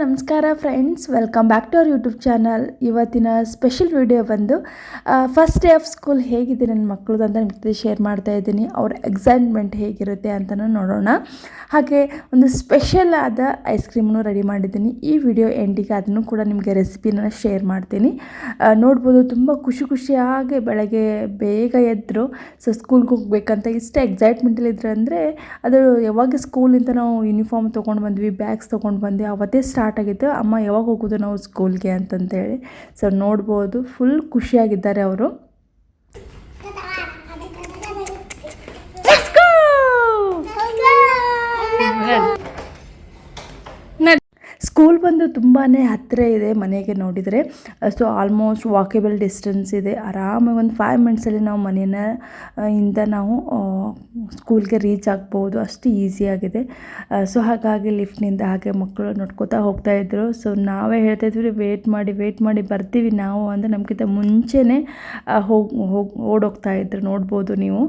ನಮಸ್ಕಾರ friends, welcome back to our YouTube channel. ಇವತ್ತಿನ special video ಬಂದು ಫಸ್ಟ್ ಡೇ ಆಫ್ ಸ್ಕೂಲ್ ಹೇಗಿದೆ ನನ್ನ ಮಕ್ಕಳದು ಅಂತ ನಿಮ್ಮ ಜೊತೆ ಶೇರ್ ಮಾಡ್ತಾ ಇದ್ದೀನಿ. ಅವ್ರ ಎಕ್ಸೈಟ್ಮೆಂಟ್ ಹೇಗಿರುತ್ತೆ ಅಂತಲೂ ನೋಡೋಣ. ಹಾಗೆ ಒಂದು ಸ್ಪೆಷಲ್ ಆದ ಐಸ್ ಕ್ರೀಮನ್ನು ರೆಡಿ ಮಾಡಿದ್ದೀನಿ. ಈ ವಿಡಿಯೋ ಎಂಡಿಗೆ ಅದನ್ನು ಕೂಡ ನಿಮಗೆ ರೆಸಿಪಿನ ಶೇರ್ ಮಾಡ್ತೀನಿ. ನೋಡ್ಬೋದು, ತುಂಬ ಖುಷಿಯಾಗಿ ಬೆಳಗ್ಗೆ ಬೇಗ ಎದ್ದರು. ಸೊ ಸ್ಕೂಲ್ಗೆ ಹೋಗ್ಬೇಕಂತ ಇಷ್ಟು ಎಕ್ಸೈಟ್ಮೆಂಟಲ್ಲಿ ಇದ್ರು ಅಂದರೆ ಅದು ಯಾವಾಗ ಸ್ಕೂಲಿಂದ ನಾವು ಯೂನಿಫಾರ್ಮ್ ತೊಗೊಂಡು ಬಂದ್ವಿ, ಬ್ಯಾಗ್ಸ್ ತೊಗೊಂಡು ಬಂದ್ವಿ, ಅವತ್ತೇ ಸ್ಟಾರ್ಟ್ ಆಗಿತ್ತು ಅಮ್ಮ ಯಾವಾಗ ಹೋಗೋದು ನಾವು ಸ್ಕೂಲ್ಗೆ ಅಂತಂತೇಳಿ. ಸೊ ನೋಡ್ಬೋದು, ಫುಲ್ ಖುಷಿಯಾಗಿದ್ದಾರೆ ಅವರು. ಸ್ಕೂಲ್ ಬಂದು ತುಂಬಾ ಹತ್ತಿರ ಇದೆ ಮನೆಗೆ ನೋಡಿದರೆ. ಸೊ ಆಲ್ಮೋಸ್ಟ್ ವಾಕೇಬಲ್ ಡಿಸ್ಟೆನ್ಸ್ ಇದೆ. ಆರಾಮಾಗಿ ಒಂದು 5 ಮಿನಿಟ್ಸಲ್ಲಿ ನಾವು ಇಂದ ನಾವು ಸ್ಕೂಲ್ಗೆ ರೀಚ್ ಆಗ್ಬೋದು, ಅಷ್ಟು ಈಸಿಯಾಗಿದೆ. ಸೊ ಹಾಗಾಗಿ ಲಿಫ್ಟ್ನಿಂದ ಹಾಗೆ ಮಕ್ಕಳು ನೋಡ್ಕೋತಾ ಹೋಗ್ತಾಯಿದ್ರು. ಸೊ ನಾವೇ ಹೇಳ್ತಾಯಿದ್ವಿ, ವೇಟ್ ಮಾಡಿ ಬರ್ತೀವಿ ನಾವು ಅಂದರೆ ನಮಗಿಂತ ಮುಂಚೆನೇ ಓಡೋಗ್ತಾಯಿದ್ರು. ನೋಡ್ಬೋದು ನೀವು,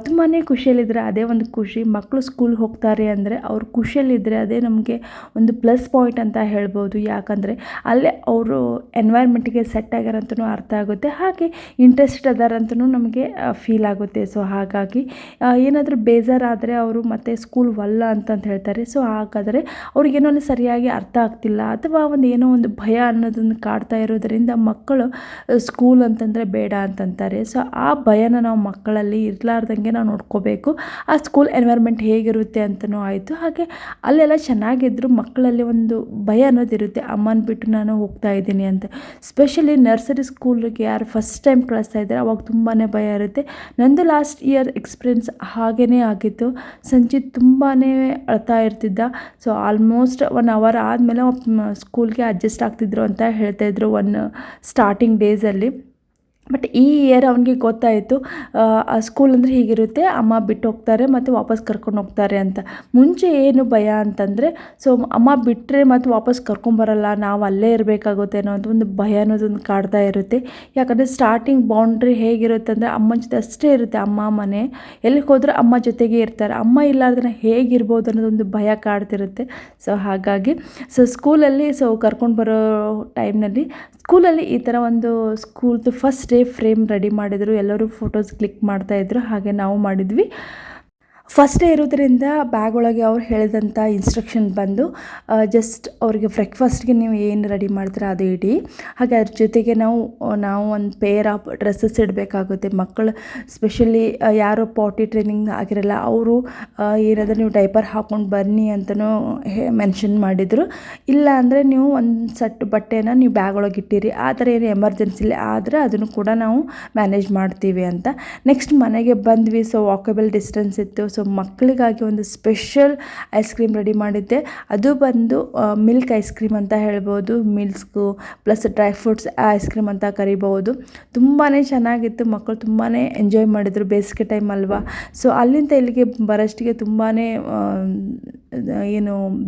ತುಂಬಾ ಖುಷಿಯಲ್ಲಿದ್ದರೆ ಅದೇ ಒಂದು ಖುಷಿ. ಮಕ್ಕಳು ಸ್ಕೂಲ್ಗೆ ಹೋಗ್ತಾರೆ ಅಂದರೆ ಅವ್ರು ಖುಷಿಯಲ್ಲಿದ್ದರೆ ಅದೇ ನಮಗೆ ಒಂದು ಪ್ಲಸ್ ಪಾಯಿಂಟ್ ಅಂತ ಹೇಳ್ಬೋದು. ಯಾಕಂದರೆ ಅಲ್ಲೇ ಅವರು ಎನ್ವೈರ್ಮೆಂಟಿಗೆ ಸೆಟ್ ಆಗ್ಯಾರಂತೂ ಅರ್ಥ ಆಗುತ್ತೆ, ಹಾಗೆ ಇಂಟ್ರೆಸ್ಟ್ ಅದಾರಂತೂ ನಮಗೆ ಫೀಲ್ ಆಗುತ್ತೆ. ಸೊ ಹಾಗಾಗಿ ಏನಾದರೂ ಬೇಜಾರಾದರೆ ಅವರು ಮತ್ತೆ ಸ್ಕೂಲ್ ವಲ್ಲ ಅಂತಂತ ಹೇಳ್ತಾರೆ. ಸೊ ಹಾಗಾದರೆ ಅವ್ರಿಗೇನೋ ಸರಿಯಾಗಿ ಅರ್ಥ ಆಗ್ತಿಲ್ಲ ಅಥವಾ ಏನೋ ಒಂದು ಭಯ ಅನ್ನೋದನ್ನು ಕಾಡ್ತಾ ಇರೋದರಿಂದ ಮಕ್ಕಳು ಸ್ಕೂಲ್ ಅಂತಂದರೆ ಬೇಡ ಅಂತಂತಾರೆ. ಸೊ ಆ ಭಯನ ನಾವು ಮಕ್ಕಳಲ್ಲಿ ಇರಲಾರ್ದಂಗೆ ನಾವು ನೋಡ್ಕೋಬೇಕು. ಆ ಸ್ಕೂಲ್ ಎನ್ವೈರ್ಮೆಂಟ್ ಹೇಗಿರುತ್ತೆ ಅಂತಲೂ ಆಯಿತು. ಹಾಗೆ ಅಲ್ಲೆಲ್ಲ ಚೆನ್ನಾಗಿದ್ರು, ಮಕ್ಕಳಲ್ಲಿ ಒಂದು ಭಯ ಅನ್ನೋದಿರುತ್ತೆ, ಅಮ್ಮನ ಬಿಟ್ಟು ನಾನು ಹೋಗ್ತಾ ಇದ್ದೀನಿ ಅಂತ. ಸ್ಪೆಷಲಿ ನರ್ಸರಿ ಸ್ಕೂಲಿಗೆ ಯಾರು ಫಸ್ಟ್ ಟೈಮ್ ಕಳಿಸ್ತಾ ಇದ್ದಾರೆ ಅವಾಗ ತುಂಬಾ ಭಯ ಇರುತ್ತೆ. ನಂದು ಲಾಸ್ಟ್ ಇಯರ್ ಎಕ್ಸ್ಪೀರಿಯನ್ಸ್ ಹಾಗೇ ಆಗಿತ್ತು. ಸಂಚಿತ್ ತುಂಬಾ ಅಳ್ತಾ ಇರ್ತಿದ್ದ. ಸೊ ಆಲ್ಮೋಸ್ಟ್ 1 ಅವರ್ ಆದಮೇಲೆ ಸ್ಕೂಲ್ಗೆ ಅಡ್ಜಸ್ಟ್ ಆಗ್ತಿದ್ರು ಅಂತ ಹೇಳ್ತಾಯಿದ್ರು ಸ್ಟಾರ್ಟಿಂಗ್ ಡೇಸಲ್ಲಿ. ಬಟ್ ಈ ಇಯರ್ ಅವನಿಗೆ ಗೊತ್ತಾಯಿತು ಸ್ಕೂಲ್ ಅಂದರೆ ಹೀಗಿರುತ್ತೆ, ಅಮ್ಮ ಬಿಟ್ಟು ಹೋಗ್ತಾರೆ ಮತ್ತು ವಾಪಸ್ ಕರ್ಕೊಂಡು ಹೋಗ್ತಾರೆ ಅಂತ. ಮುಂಚೆ ಏನು ಭಯ ಅಂತಂದರೆ, ಸೊ ಅಮ್ಮ ಬಿಟ್ಟರೆ ಮತ್ತು ವಾಪಸ್ ಕರ್ಕೊಂಬರಲ್ಲ, ನಾವು ಅಲ್ಲೇ ಇರಬೇಕಾಗುತ್ತೆ ಅನ್ನೋದು ಒಂದು ಭಯ ಅನ್ನೋದೊಂದು ಕಾಡ್ತಾ ಇರುತ್ತೆ. ಯಾಕಂದರೆ ಸ್ಟಾರ್ಟಿಂಗ್ ಬೌಂಡ್ರಿ ಹೇಗಿರುತ್ತೆ ಅಂದರೆ ಅಮ್ಮನ ಜೊತೆ ಅಷ್ಟೇ ಇರುತ್ತೆ. ಅಮ್ಮ ಮನೆ ಎಲ್ಲಿಗೆ ಹೋದರೂ ಅಮ್ಮ ಜೊತೆಗೆ ಇರ್ತಾರೆ. ಅಮ್ಮ ಇಲ್ಲಾರ್ದನ್ನ ಹೇಗಿರ್ಬೋದು ಅನ್ನೋದೊಂದು ಭಯ ಕಾಡ್ತಿರುತ್ತೆ. ಸೊ ಹಾಗಾಗಿ ಸ್ಕೂಲಲ್ಲಿ ಕರ್ಕೊಂಡು ಬರೋ ಟೈಮ್ನಲ್ಲಿ ಸ್ಕೂಲಲ್ಲಿ ಈ ಥರ ಒಂದು ಸ್ಕೂಲ್ದು ಫಸ್ಟ್ ಡೇ ಫ್ರೇಮ್ ರೆಡಿ ಮಾಡಿದರು. ಎಲ್ಲರೂ ಫೋಟೋಸ್ ಕ್ಲಿಕ್ ಮಾಡ್ತಾಯಿದ್ರು, ಹಾಗೆ ನಾವು ಮಾಡಿದ್ವಿ. ಫಸ್ಟ್ ಡೇ ಇರೋದ್ರಿಂದ ಬ್ಯಾಗ್ ಒಳಗೆ ಅವ್ರು ಹೇಳಿದಂಥ ಇನ್ಸ್ಟ್ರಕ್ಷನ್ ಬಂದು ಜಸ್ಟ್ ಅವ್ರಿಗೆ ಬ್ರೇಕ್ಫಾಸ್ಟ್ಗೆ ನೀವು ಏನು ರೆಡಿ ಮಾಡ್ತೀರ ಅದು ಇಡಿ. ಹಾಗೆ ಅದ್ರ ಜೊತೆಗೆ ನಾವು ಒಂದು ಪೇರ್ ಆಫ್ ಡ್ರೆಸ್ಸಸ್ ಇಡಬೇಕಾಗುತ್ತೆ. ಮಕ್ಕಳು ಸ್ಪೆಷಲಿ ಯಾರು ಪಾಟಿ ಟ್ರೈನಿಂಗ್ ಆಗಿರಲ್ಲ ಅವರು ಏನಾದರೂ ನೀವು ಡೈಪರ್ ಹಾಕ್ಕೊಂಡು ಬನ್ನಿ ಅಂತಲೂ ಮೆನ್ಷನ್ ಮಾಡಿದರು. ಇಲ್ಲ ಅಂದರೆ ನೀವು ಒಂದು ಸೆಟ್ ಬಟ್ಟೆನ ನೀವು ಬ್ಯಾಗ್ ಒಳಗೆ ಇಟ್ಟಿರಿ, ಆ ಥರ ಏನು ಎಮರ್ಜೆನ್ಸಿಲಿ ಆದರೆ ಅದನ್ನು ಕೂಡ ನಾವು ಮ್ಯಾನೇಜ್ ಮಾಡ್ತೀವಿ ಅಂತ. ನೆಕ್ಸ್ಟ್ ಮನೆಗೆ ಬಂದ್ವಿ. ಸೊ ವಾಕೇಬಲ್ ಡಿಸ್ಟೆನ್ಸ್ ಇತ್ತು. ಸೊ ಮಕ್ಕಳಿಗಾಗಿ ಒಂದು ಸ್ಪೆಷಲ್ ಐಸ್ ಕ್ರೀಮ್ ರೆಡಿ ಮಾಡಿದ್ದೆ. ಅದು ಬಂದು ಮಿಲ್ಕ್ ಐಸ್ ಕ್ರೀಮ್ ಅಂತ ಹೇಳ್ಬೋದು. Milks plus dry fruits ice cream ಅಂತ ಕರಿಬೋದು. ತುಂಬಾ ಚೆನ್ನಾಗಿತ್ತು, ಮಕ್ಕಳು ತುಂಬಾ ಎಂಜಾಯ್ ಮಾಡಿದರು. ಬೇಸಿಗೆ ಟೈಮ್ ಅಲ್ವಾ. ಸೊ ಅಲ್ಲಿಂದ ಇಲ್ಲಿಗೆ ಬರೋಷ್ಟಿಗೆ ತುಂಬಾ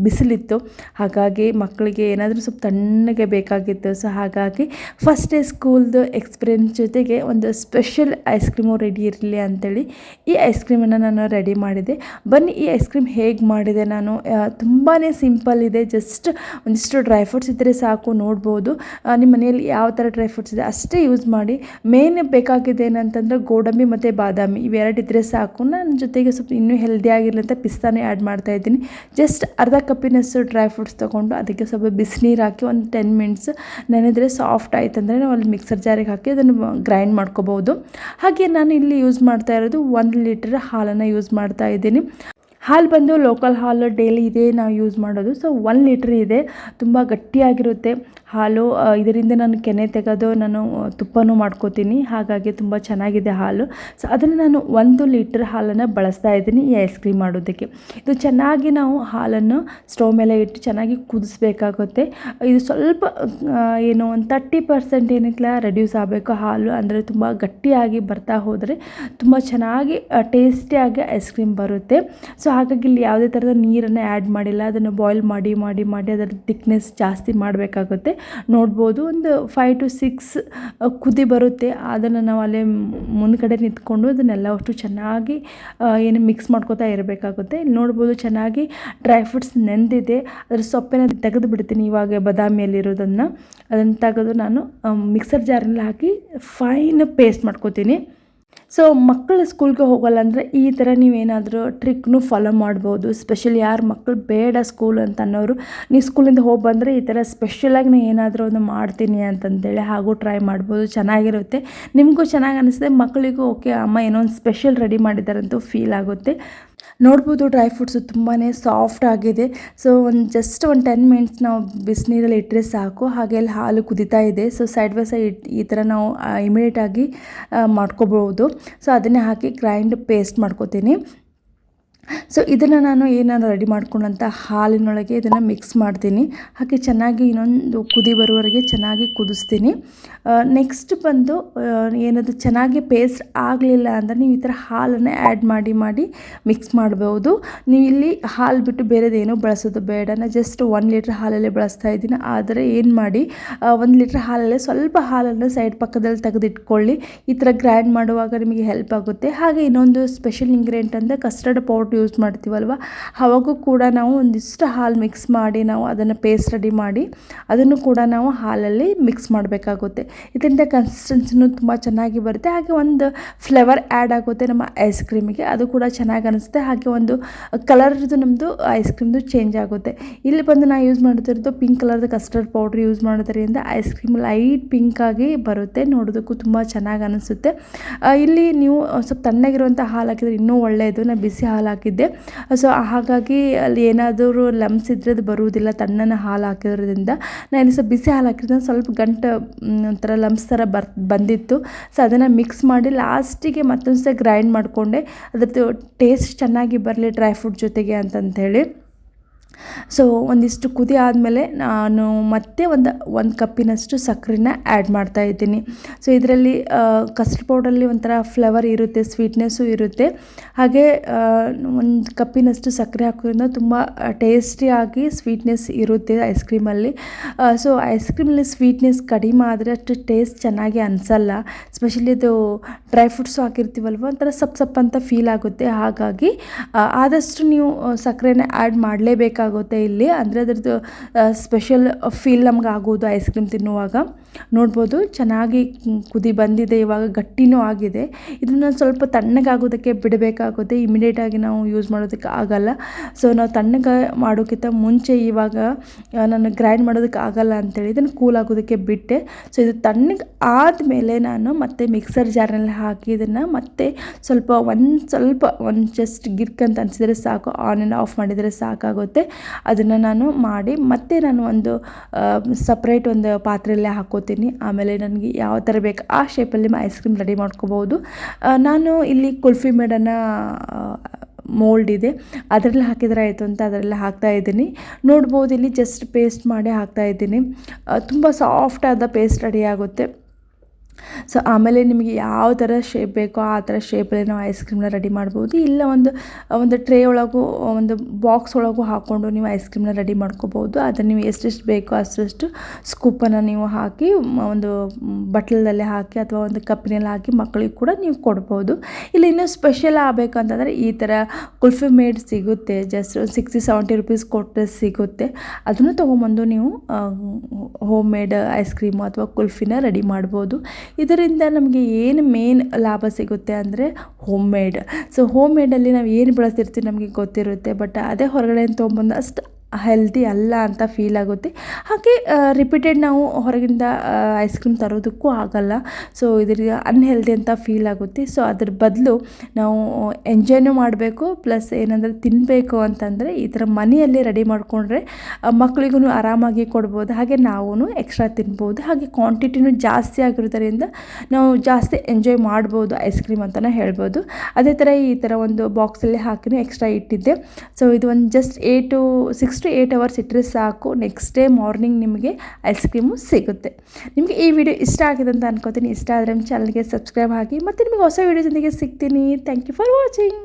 ಬಿಸಿಲಿತ್ತು. ಹಾಗಾಗಿ ಮಕ್ಕಳಿಗೆ ಏನಾದರೂ ಸ್ವಲ್ಪ ತಣ್ಣಗೆ ಬೇಕಾಗಿತ್ತು. ಸೊ ಹಾಗಾಗಿ ಫಸ್ಟ್ ಡೇ ಸ್ಕೂಲ್ದು ಎಕ್ಸ್ಪೀರಿಯನ್ಸ್ ಜೊತೆಗೆ ಒಂದು ಸ್ಪೆಷಲ್ ಐಸ್ ಕ್ರೀಮು ರೆಡಿ ಇರಲಿ ಅಂಥೇಳಿ ಈ ಐಸ್ ಕ್ರೀಮನ್ನು ನಾನು ರೆಡಿ ಮಾಡಿದೆ. ಬನ್ನಿ ಈ ಐಸ್ ಕ್ರೀಮ್ ಹೇಗೆ ಮಾಡಿದೆ ನಾನು. ತುಂಬಾ ಸಿಂಪಲ್ ಇದೆ. ಜಸ್ಟ್ ಒಂದಿಷ್ಟು ಡ್ರೈ ಫ್ರೂಟ್ಸ್ ಇದ್ದರೆ ಸಾಕು. ನೋಡ್ಬೋದು, ನಿಮ್ಮ ಮನೆಯಲ್ಲಿ ಯಾವ ಥರ ಡ್ರೈ ಫ್ರೂಟ್ಸ್ ಇದೆ ಅಷ್ಟೇ ಯೂಸ್ ಮಾಡಿ. ಮೇನ್ ಬೇಕಾಗಿದೆ ಏನಂತಂದರೆ ಗೋಡಂಬಿ ಮತ್ತು ಬಾದಾಮಿ ಇವೆರಡು ಇದ್ದರೆ ಸಾಕು. ನನ್ನ ಜೊತೆಗೆ ಸ್ವಲ್ಪ ಇನ್ನೂ ಹೆಲ್ದಿ ಆಗಿರಲಿ ಅಂತ ಪಿಸ್ತಾನೇ ಆ್ಯಡ್ ಮಾಡ್ತಾಯಿದ್ದೀನಿ. ಜಸ್ಟ್ ಅರ್ಧ ಕಪ್ಪಿನಷ್ಟು ಡ್ರೈ ಫ್ರೂಟ್ಸ್ ತೊಗೊಂಡು ಅದಕ್ಕೆ ಸ್ವಲ್ಪ ಬಿಸಿನೀರು ಹಾಕಿ ಒಂದು 10 ಮಿನಿಟ್ಸ್ ನೆನೆದರೆ ಸಾಫ್ಟ್ ಆಯ್ತು ಅಂದರೆ ನಾವು ಅಲ್ಲಿ ಮಿಕ್ಸರ್ ಜಾರಿಗೆ ಹಾಕಿ ಅದನ್ನು ಗ್ರೈಂಡ್ ಮಾಡ್ಕೋಬೋದು. ಹಾಗೆ ನಾನು ಇಲ್ಲಿ ಯೂಸ್ ಮಾಡ್ತಾ ಇರೋದು 1 ಲೀಟರ್ ಹಾಲನ್ನು ಯೂಸ್ ಮಾಡ್ತಾ ಇದ್ದೀನಿ. ಹಾಲು ಬಂದು ಲೋಕಲ್ ಹಾಲು ಡೈಲಿ ಇದೇ ನಾವು ಯೂಸ್ ಮಾಡೋದು. ಸೊ 1 ಲೀಟ್ರ್ ಇದೆ, ತುಂಬ ಗಟ್ಟಿಯಾಗಿರುತ್ತೆ ಹಾಲು. ಇದರಿಂದ ನಾನು ಕೆನೆ ತೆಗೆದು ನಾನು ತುಪ್ಪನೂ ಮಾಡ್ಕೋತೀನಿ, ಹಾಗಾಗಿ ತುಂಬ ಚೆನ್ನಾಗಿದೆ ಹಾಲು. ಸೊ ಅದನ್ನು ನಾನು 1 ಲೀಟ್ರ್ ಹಾಲನ್ನು ಬಳಸ್ತಾ ಇದ್ದೀನಿ ಈ ಐಸ್ ಕ್ರೀಮ್ ಮಾಡೋದಕ್ಕೆ. ಇದು ಚೆನ್ನಾಗಿ ನಾವು ಹಾಲನ್ನು ಸ್ಟವ್ ಮೇಲೆ ಇಟ್ಟು ಚೆನ್ನಾಗಿ ಕುದಿಸ್ಬೇಕಾಗುತ್ತೆ. ಇದು ಸ್ವಲ್ಪ ಒಂದು 30% ಏನಿಲ್ಲ ರೆಡ್ಯೂಸ್ ಆಗಬೇಕು ಹಾಲು, ಅಂದರೆ ತುಂಬ ಗಟ್ಟಿಯಾಗಿ ಬರ್ತಾ ಹೋದರೆ ತುಂಬ ಚೆನ್ನಾಗಿ ಟೇಸ್ಟಿಯಾಗಿ ಐಸ್ ಕ್ರೀಮ್ ಬರುತ್ತೆ. ಸೊ ಹಾಗಾಗಿ ಇಲ್ಲಿ ಯಾವುದೇ ಥರದ ನೀರನ್ನು ಆ್ಯಡ್ ಮಾಡಿಲ್ಲ. ಅದನ್ನು ಬಾಯ್ಲ್ ಮಾಡಿ ಅದರ ಥಿಕ್ನೆಸ್ ಜಾಸ್ತಿ ಮಾಡಬೇಕಾಗುತ್ತೆ. ನೋಡ್ಬೋದು. ಒಂದು 5 to 6 ಕುದಿ ಬರುತ್ತೆ. ಅದನ್ನು ನಾವು ಅಲ್ಲೇ ಮುಂದ್ಗಡೆ ನಿಂತ್ಕೊಂಡು ಅದನ್ನೆಲ್ಲ ಅಷ್ಟು ಚೆನ್ನಾಗಿ ಏನು ಮಿಕ್ಸ್ ಮಾಡ್ಕೊತಾ ಇರಬೇಕಾಗುತ್ತೆ. ಇಲ್ಲಿ ನೋಡ್ಬೋದು ಚೆನ್ನಾಗಿ ಡ್ರೈ ಫ್ರೂಟ್ಸ್ ನೆಂದಿದೆ. ಅದರ ಸೊಪ್ಪನ್ನು ತೆಗೆದು ಬಿಡ್ತೀನಿ. ಇವಾಗ ಬಾದಾಮಿಯಲ್ಲಿರೋದನ್ನು ಅದನ್ನು ತೆಗೆದು ನಾನು ಮಿಕ್ಸರ್ ಜಾರಲ್ಲಿ ಹಾಕಿ ಫೈನ್ ಪೇಸ್ಟ್ ಮಾಡ್ಕೊತೀನಿ. ಸೊ ಮಕ್ಕಳು ಸ್ಕೂಲ್ಗೆ ಹೋಗಲ್ಲ ಅಂದರೆ ಈ ಥರ ನೀವೇನಾದರೂ ಟ್ರಿಕ್ನು ಫಾಲೋ ಮಾಡ್ಬೋದು. ಸ್ಪೆಷಲಿ ಯಾರು ಮಕ್ಕಳು ಬೇಡ ಸ್ಕೂಲ್ ಅಂತ ಅನ್ನೋರು, ನೀವು ಸ್ಕೂಲಿಂದ ಹೋಗಿ ಬಂದರೆ ಈ ಥರ ಸ್ಪೆಷಲಾಗಿ ನಾನು ಏನಾದರೂ ಒಂದು ಮಾಡ್ತೀನಿ ಅಂತಂದೇಳಿ ಹಾಗೂ ಟ್ರೈ ಮಾಡ್ಬೋದು. ಚೆನ್ನಾಗಿರುತ್ತೆ, ನಿಮಗೂ ಚೆನ್ನಾಗಿ ಅನಿಸುತ್ತೆ, ಮಕ್ಕಳಿಗೂ ಓಕೆ ಅಮ್ಮ ಏನೋ ಒಂದು ಸ್ಪೆಷಲ್ ರೆಡಿ ಮಾಡಿದ್ದಾರಂತೂ ಫೀಲ್ ಆಗುತ್ತೆ. ನೋಡ್ಬೋದು ಡ್ರೈ ಫ್ರೂಟ್ಸು ತುಂಬಾ ಸಾಫ್ಟ್ ಆಗಿದೆ. ಸೊ ಜಸ್ಟ್ ಒಂದು 10 ಮಿನಿಟ್ಸ್ ನಾವು ಬಿಸಿನೀರಲ್ಲಿ ಇಟ್ಟರೆ ಸಾಕು. ಹಾಗೆ ಅಲ್ಲಿ ಹಾಲು ಕುದೀತಾ ಇದೆ. ಸೊ ಸೈಡ್ ಬೈ ಸೈಡ್ ಈ ಥರ ನಾವು ಇಮಿಡಿಯೇಟಾಗಿ ಮಾಡ್ಕೋಬೋದು. ಸೊ ಅದನ್ನೇ ಹಾಕಿ ಗ್ರೈಂಡ್ ಪೇಸ್ಟ್ ಮಾಡ್ಕೋತೀನಿ. ಸೊ ಇದನ್ನು ನಾನು ಏನಾದ್ರು ರೆಡಿ ಮಾಡ್ಕೊಂಡಂಥ ಹಾಲಿನೊಳಗೆ ಇದನ್ನು ಮಿಕ್ಸ್ ಮಾಡ್ತೀನಿ. ಹಾಗೆ ಚೆನ್ನಾಗಿ ಇನ್ನೊಂದು ಕುದಿ ಬರುವವರೆಗೆ ಚೆನ್ನಾಗಿ ಕುದಿಸ್ತೀನಿ. ನೆಕ್ಸ್ಟ್ ಬಂದು ಏನದು ಚೆನ್ನಾಗಿ ಪೇಸ್ಟ್ ಆಗಲಿಲ್ಲ ಅಂದರೆ ನೀವು ಈ ಥರ ಹಾಲನ್ನು ಆ್ಯಡ್ ಮಾಡಿ ಮಿಕ್ಸ್ ಮಾಡ್ಬೋದು. ನೀವು ಇಲ್ಲಿ ಹಾಲು ಬಿಟ್ಟು ಬೇರೆದೇನೂ ಬಳಸೋದು ಬೇಡ. ನಾನು ಜಸ್ಟ್ 1 ಲೀಟ್ರ್ ಹಾಲಲ್ಲೇ ಬಳಸ್ತಾ ಇದ್ದೀನಿ. ಆದರೆ ಏನು ಮಾಡಿ 1 ಲೀಟ್ರ್ ಹಾಲಲ್ಲೇ ಸ್ವಲ್ಪ ಹಾಲನ್ನು ಸೈಡ್ ಪಕ್ಕದಲ್ಲಿ ತೆಗೆದಿಟ್ಕೊಳ್ಳಿ. ಈ ಥರ ಗ್ರೈಂಡ್ ಮಾಡುವಾಗ ನಿಮಗೆ ಹೆಲ್ಪ್ ಆಗುತ್ತೆ. ಹಾಗೆ ಇನ್ನೊಂದು ಸ್ಪೆಷಲ್ ಇಂಗ್ರೀಡಿಯೆಂಟ್ ಅಂದರೆ ಕಸ್ಟರ್ಡ್ ಪೌಡರ್ ಯೂಸ್ ಮಾಡ್ತೀವಲ್ವ, ಅವಾಗೂ ಕೂಡ ನಾವು ಒಂದಿಷ್ಟು ಹಾಲು ಮಿಕ್ಸ್ ಮಾಡಿ ನಾವು ಅದನ್ನು ಪೇಸ್ಟ್ ರೆಡಿ ಮಾಡಿ ಅದನ್ನು ಕೂಡ ನಾವು ಹಾಲಲ್ಲಿ ಮಿಕ್ಸ್ ಮಾಡಬೇಕಾಗುತ್ತೆ. ಇದರಿಂದ ಕನ್ಸಿಸ್ಟೆನ್ಸಿನೂ ತುಂಬ ಚೆನ್ನಾಗಿ ಬರುತ್ತೆ. ಹಾಗೆ ಒಂದು ಫ್ಲೇವರ್ ಆ್ಯಡ್ ಆಗುತ್ತೆ ನಮ್ಮ ಐಸ್ ಕ್ರೀಮಿಗೆ, ಅದು ಕೂಡ ಚೆನ್ನಾಗಿ ಅನಿಸುತ್ತೆ. ಹಾಗೆ ಒಂದು ಕಲರ್ದು ನಮ್ಮದು ಐಸ್ ಕ್ರೀಮ್ದು ಚೇಂಜ್ ಆಗುತ್ತೆ. ಇಲ್ಲಿ ಬಂದು ನಾವು ಯೂಸ್ ಮಾಡ್ತಿರೋದು ಪಿಂಕ್ ಕಲರ್ದು ಕಸ್ಟರ್ಡ್ ಪೌಡ್ರ್ ಯೂಸ್ ಮಾಡೋದ್ರಿಂದ ಐಸ್ ಕ್ರೀಮ್ ಲೈಟ್ ಪಿಂಕಾಗಿ ಬರುತ್ತೆ, ನೋಡೋದಕ್ಕೂ ತುಂಬ ಚೆನ್ನಾಗಿ ಅನಿಸುತ್ತೆ. ಇಲ್ಲಿ ನೀವು ಸ್ವಲ್ಪ ತಣ್ಣಗಿರುವಂಥ ಹಾಲು ಹಾಕಿದರೆ ಇನ್ನೂ ಒಳ್ಳೆಯದು. ನಾನು ಬಿಸಿ ಹಾಲು ಹಾಕಿದ್ದೆ. ಸೊ ಹಾಗಾಗಿ ಅಲ್ಲಿ ಏನಾದರೂ ಲಮ್ಸ್ ಇದ್ದರೆ ಅದು ಬರುವುದಿಲ್ಲ ತಣ್ಣನ ಹಾಲು ಹಾಕಿರೋದ್ರಿಂದ. ನಾನು ಸ್ವಲ್ಪ ಬಿಸಿ ಹಾಲು ಹಾಕಿರೋದ್ರಿಂದ ಸ್ವಲ್ಪ ಗಂಟು ಒಂಥರ ಲಮ್ಸ್ ಥರ ಬಂದಿತ್ತು. ಸೊ ಅದನ್ನು ಮಿಕ್ಸ್ ಮಾಡಿ ಲಾಸ್ಟಿಗೆ ಮತ್ತೊಂದು ಸಲ ಗ್ರೈಂಡ್ ಮಾಡಿಕೊಂಡೆ, ಅದ್ರದ್ದು ಟೇಸ್ಟ್ ಚೆನ್ನಾಗಿ ಬರಲಿ ಡ್ರೈ ಫ್ರೂಟ್ ಜೊತೆಗೆ ಅಂತಂಥೇಳಿ. ಸೊ ಒಂದಿಷ್ಟು ಕುದಿ ಆದಮೇಲೆ ನಾನು ಮತ್ತೆ ಒಂದು ಕಪ್ಪಿನಷ್ಟು ಸಕ್ಕರೆನ ಆ್ಯಡ್ ಮಾಡ್ತಾಯಿದ್ದೀನಿ. ಸೊ ಇದರಲ್ಲಿ ಕಸ್ಟರ್ಡ್ ಪೌಡರಲ್ಲಿ ಒಂಥರ ಫ್ಲೇವರ್ ಇರುತ್ತೆ, ಸ್ವೀಟ್ನೆಸ್ಸು ಇರುತ್ತೆ. ಹಾಗೆ ಒಂದು ಕಪ್ಪಿನಷ್ಟು ಸಕ್ಕರೆ ಹಾಕೋದ್ರಿಂದ ತುಂಬ ಟೇಸ್ಟಿಯಾಗಿ ಸ್ವೀಟ್ನೆಸ್ ಇರುತ್ತೆ ಐಸ್ ಕ್ರೀಮಲ್ಲಿ. ಸೊ ಐಸ್ ಕ್ರೀಮಲ್ಲಿ ಸ್ವೀಟ್ನೆಸ್ ಕಡಿಮೆ ಆದರೆ ಅಷ್ಟು ಟೇಸ್ಟ್ ಚೆನ್ನಾಗಿ ಅನಿಸಲ್ಲ. ಸ್ಪೆಷಲಿ ಅದು ಡ್ರೈ ಫ್ರೂಟ್ಸು ಹಾಕಿರ್ತೀವಲ್ವ, ಒಂಥರ ಸಪ್ ಅಂತ ಫೀಲ್ ಆಗುತ್ತೆ. ಹಾಗಾಗಿ ಆದಷ್ಟು ನೀವು ಸಕ್ಕರೆನ ಆ್ಯಡ್ ಮಾಡಲೇಬೇಕಾಗುತ್ತೆ ಇಲ್ಲಿ. ಅಂದರೆ ಅದರದ್ದು ಸ್ಪೆಷಲ್ ಫೀಲ್ ನಮ್ಗೆ ಆಗೋದು ಐಸ್ ಕ್ರೀಮ್ ತಿನ್ನುವಾಗ. ನೋಡ್ಬೋದು ಚೆನ್ನಾಗಿ ಕುದಿ ಬಂದಿದೆ, ಇವಾಗ ಗಟ್ಟಿನೂ ಆಗಿದೆ. ಇದನ್ನು ಸ್ವಲ್ಪ ತಣ್ಣಗಾಗೋದಕ್ಕೆ ಬಿಡಬೇಕಾಗುತ್ತೆ, ಇಮಿಡಿಯೇಟಾಗಿ ನಾವು ಯೂಸ್ ಮಾಡೋದಕ್ಕೆ ಆಗಲ್ಲ. ಸೊ ನಾವು ತಣ್ಣಗೆ ಮಾಡೋಕ್ಕಿಂತ ಮುಂಚೆ ಇವಾಗ ನಾನು ಗ್ರೈಂಡ್ ಮಾಡೋದಕ್ಕೆ ಆಗಲ್ಲ ಅಂತೇಳಿ ಇದನ್ನು ಕೂಲ್ ಆಗೋದಕ್ಕೆ ಬಿಟ್ಟೆ. ಸೊ ಇದು ತಣ್ಣಗೆ ಆದಮೇಲೆ ನಾನು ಮತ್ತೆ ಮಿಕ್ಸರ್ ಜಾರ್ನಲ್ಲಿ ಹಾಕಿ ಇದನ್ನು ಮತ್ತೆ ಒಂದು ಜಸ್ಟ್ ಗಿರ್ಕ್ ಅಂತ ಅನಿಸಿದರೆ ಸಾಕು, ಆನ್ ಆ್ಯಂಡ್ ಆಫ್ ಮಾಡಿದರೆ ಸಾಕಾಗುತ್ತೆ. ಅದನ್ನು ನಾನು ಮಾಡಿ ಮತ್ತೆ ನಾನು ಒಂದು ಸಪ್ರೇಟ್ ಒಂದು ಪಾತ್ರೆಯಲ್ಲೇ ಹಾಕೋತೀನಿ. ಆಮೇಲೆ ನನಗೆ ಯಾವ ಥರ ಬೇಕು ಆ ಶೇಪಲ್ಲಿ ಐಸ್ ಕ್ರೀಮ್ ರೆಡಿ ಮಾಡ್ಕೋಬೋದು. ನಾನು ಇಲ್ಲಿ ಕುಲ್ಫಿ ಮೇಡನ್ನು ಮೋಲ್ಡ್ ಇದೆ, ಅದರಲ್ಲಿ ಹಾಕಿದರೆ ಆಯಿತು ಅಂತ ಅದರಲ್ಲಿ ಹಾಕ್ತಾಯಿದ್ದೀನಿ. ನೋಡ್ಬೋದು ಇಲ್ಲಿ ಜಸ್ಟ್ ಪೇಸ್ಟ್ ಮಾಡಿ ಹಾಕ್ತಾಯಿದ್ದೀನಿ. ತುಂಬ ಸಾಫ್ಟಾದ ಪೇಸ್ಟ್ ರೆಡಿ ಆಗುತ್ತೆ. ಸೊ ಆಮೇಲೆ ನಿಮಗೆ ಯಾವ ಥರ ಶೇಪ್ ಬೇಕೋ ಆ ಥರ ಶೇಪಲ್ಲಿ ನಾವು ಐಸ್ ಕ್ರೀಮ್ನ ರೆಡಿ ಮಾಡ್ಬೋದು. ಇಲ್ಲ ಒಂದು ಟ್ರೇ ಒಳಗೂ ಒಂದು ಬಾಕ್ಸ್ ಒಳಗೂ ಹಾಕ್ಕೊಂಡು ನೀವು ಐಸ್ ಕ್ರೀಮ್ನ ರೆಡಿ ಮಾಡ್ಕೋಬೋದು. ಅದನ್ನು ನೀವು ಎಷ್ಟೆಷ್ಟು ಬೇಕೋ ಅಷ್ಟು ಸ್ಕೂಪನ್ನು ನೀವು ಹಾಕಿ ಒಂದು ಬಟ್ಲಲ್ಲೇ ಹಾಕಿ ಅಥವಾ ಒಂದು ಕಪ್ಪಿನಲ್ಲಿ ಹಾಕಿ ಮಕ್ಕಳಿಗೆ ಕೂಡ ನೀವು ಕೊಡ್ಬೋದು. ಇಲ್ಲ ಇನ್ನೂ ಸ್ಪೆಷಲ್ ಆಗಬೇಕಂತಂದರೆ ಈ ಥರ ಕುಲ್ಫಿ ಮೇಡ್ ಸಿಗುತ್ತೆ, ಜಸ್ಟ್ 60-70 ರೂಪೀಸ್ ಕೊಟ್ಟರೆ ಸಿಗುತ್ತೆ. ಅದನ್ನು ತೊಗೊಂಬಂದು ನೀವು ಹೋಮ್ ಮೇಡ್ ಐಸ್ ಕ್ರೀಮು ಅಥವಾ ಕುಲ್ಫಿನ ರೆಡಿ ಮಾಡ್ಬೋದು. ಇದರಿಂದ ನಮಗೆ ಏನು ಮೇನ್ ಲಾಭ ಸಿಗುತ್ತೆ ಅಂದರೆ ಹೋಮ್ ಮೇಡ್. ಸೊ ಹೋಮ್ ಮೇಡಲ್ಲಿ ನಾವು ಏನು ಬಳಸ್ತಿರ್ತೀವಿ ನಮಗೆ ಗೊತ್ತಿರುತ್ತೆ, ಬಟ್ ಅದೇ ಹೊರಗಡೆ ತೊಗೊಂಬಂದು ಅಷ್ಟು ಹೆಲ್ದಿ ಅಲ್ಲ ಅಂತ ಫೀಲ್ ಆಗುತ್ತೆ. ಹಾಗೆ ರಿಪೀಟೆಡ್ ನಾವು ಹೊರಗಿಂದ ಐಸ್ ಕ್ರೀಮ್ ತರೋದಕ್ಕೂ ಆಗಲ್ಲ. ಸೊ ಇದರಿಂದ ಅನ್ಹೆಲ್ದಿ ಅಂತ ಫೀಲ್ ಆಗುತ್ತೆ. ಸೊ ಅದ್ರ ಬದಲು ನಾವು ಎಂಜಾಯ್ನೂ ಮಾಡಬೇಕು, ಪ್ಲಸ್ ಏನಂದರೆ ತಿನ್ನಬೇಕು ಅಂತಂದರೆ ಈ ಥರ ಮನೆಯಲ್ಲಿ ರೆಡಿ ಮಾಡಿಕೊಂಡ್ರೆ ಮಕ್ಕಳಿಗೂ ಆರಾಮಾಗಿ ಕೊಡ್ಬೋದು. ಹಾಗೆ ನಾವು ಎಕ್ಸ್ಟ್ರಾ ತಿನ್ಬೋದು. ಹಾಗೆ ಕ್ವಾಂಟಿಟಿನೂ ಜಾಸ್ತಿ ಆಗಿರೋದರಿಂದ ನಾವು ಜಾಸ್ತಿ ಎಂಜಾಯ್ ಮಾಡ್ಬೋದು ಐಸ್ ಕ್ರೀಮ್ ಅಂತಲೇ ಹೇಳ್ಬೋದು. ಅದೇ ಥರ ಈ ಥರ ಒಂದು ಬಾಕ್ಸಲ್ಲಿ ಹಾಕಿ ಎಕ್ಸ್ಟ್ರಾ ಇಟ್ಟಿದ್ದೆ. ಸೊ ಇದು ಒಂದು ಜಸ್ಟ್ 6 to 8 hours ಇಟ್ಟರೆ ಸಾಕು, ನೆಕ್ಸ್ಟ್ ಡೇ ಮಾರ್ನಿಂಗ್ ನಿಮಗೆ ಐಸ್ ಕ್ರೀಮು ಸಿಗುತ್ತೆ. ನಿಮಗೆ ಈ ವಿಡಿಯೋ ಇಷ್ಟ ಆಗಿದೆ ಅಂತ ಅನ್ಕೋತೀನಿ. ಇಷ್ಟ ಆದರೆ ನಮ್ಮ ಚಾನಲ್ಗೆ ಸಬ್ಸ್ಕ್ರೈಬ್ ಆಗಿ, ಮತ್ತು ನಿಮಗೆ ಹೊಸ ವಿಡಿಯೋದೊಂದಿಗೆ ಸಿಗ್ತೀನಿ. Thank you for watching.